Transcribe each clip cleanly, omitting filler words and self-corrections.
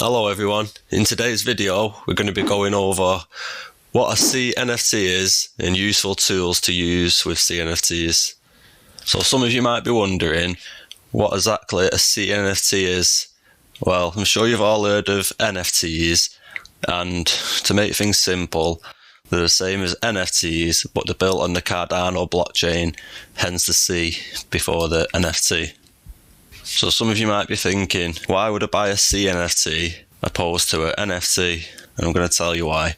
Hello everyone, in today's video we're going to be going over what a Cnft is and useful tools to use with Cnfts. So some of you might be wondering what exactly a Cnft is. Well, I'm sure you've all heard of NFTs, and to make things simple, they're the same as NFTs but they're built on the Cardano blockchain, hence the C before the NFT. So some of you might be thinking, why would I buy a Cnft opposed to an NFT? And I'm going to tell you why.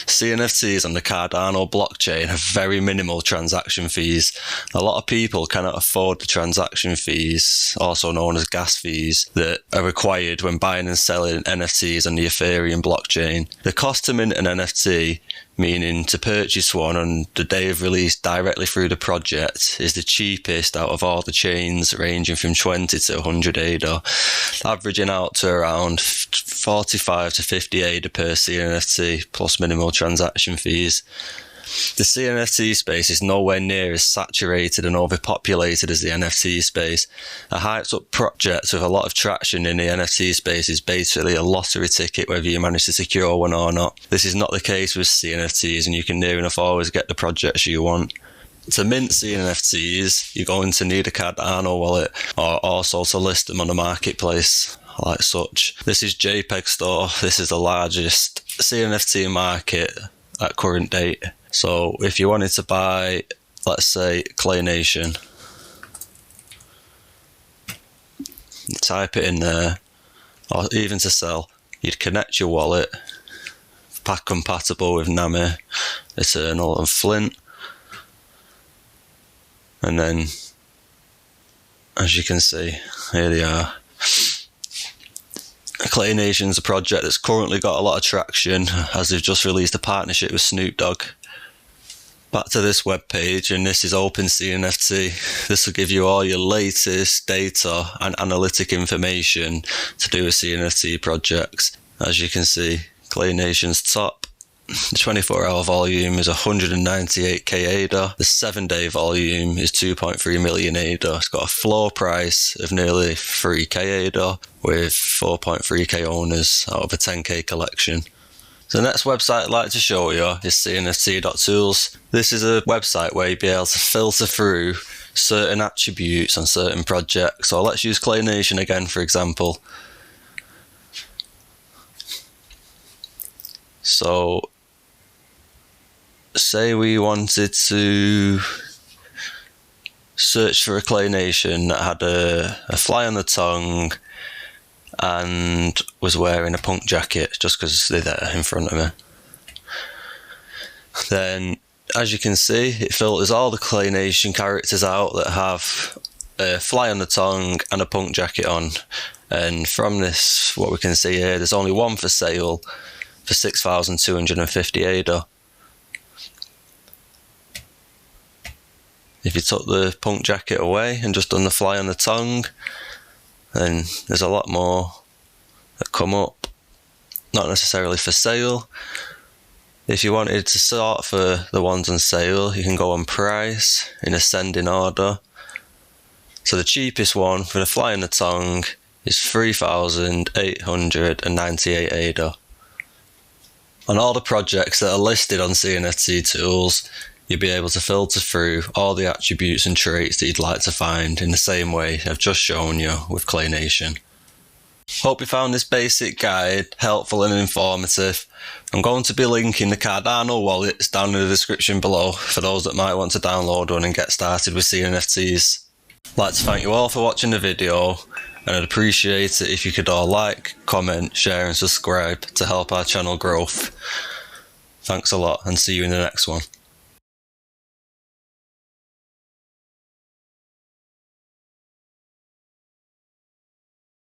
Cnfts on the Cardano blockchain have very minimal transaction fees. A lot of people cannot afford the transaction fees, also known as gas fees, that are required when buying and selling NFTs on the Ethereum blockchain. The cost to mint an NFT, meaning to purchase one on the day of release directly through the project, is the cheapest out of all the chains, ranging from 20 to 100 ADA, averaging out to around 45 to 50 ADA per Cnft plus minimal transaction fees. The Cnft space is nowhere near as saturated and overpopulated as the NFT space. A hyped up project with a lot of traction in the NFT space is basically a lottery ticket whether you manage to secure one or not. This is not the case with Cnfts, and you can near enough always get the projects you want. To mint Cnfts, you're going to need a Cardano wallet, or also to list them on the marketplace like such. This is JPEG Store. This is the largest Cnft market at current date. So if you wanted to buy, let's say, Clay Nation, you type it in there, or even to sell, you'd connect your wallet, pack compatible with Nami, Eternal and Flint, and then, as you can see, here they are. Clay Nation's a project that's currently got a lot of traction as they've just released a partnership with Snoop Dogg. Back to this web page, and this is OpenCNFT. This will give you all your latest data and analytic information to do with CNFT projects. As you can see, Clay Nation's top, the 24-hour volume is 198k ADA. The 7-day volume is 2.3 million ADA. It's got a floor price of nearly 3k ADA with 4.3k owners out of a 10k collection. So the next website I'd like to show you is cnft.tools. This is a website where you'll be able to filter through certain attributes on certain projects. So let's use Clay Nation again, for example. So say we wanted to search for a Clay Nation that had a fly on the tongue and was wearing a punk jacket, just because they're there in front of me. Then, as you can see, it filters all the Clay Nation characters out that have a fly on the tongue and a punk jacket on. And from this, what we can see here, there's only one for sale for 6,250 ADA. If you took the punk jacket away and just done the fly on the tongue, then there's a lot more that come up, not necessarily for sale. If you wanted to sort for the ones on sale, you can go on price in ascending order. So the cheapest one for the fly on the tongue is 3,898 ADA. On all the projects that are listed on Cnft Tools, you'll be able to filter through all the attributes and traits that you'd like to find in the same way I've just shown you with Clay Nation. Hope you found this basic guide helpful and informative. I'm going to be linking the Cardano wallets down in the description below for those that might want to download one and get started with Cnfts. I'd like to thank you all for watching the video, and I'd appreciate it if you could all like, comment, share and subscribe to help our channel growth. Thanks a lot, and see you in the next one.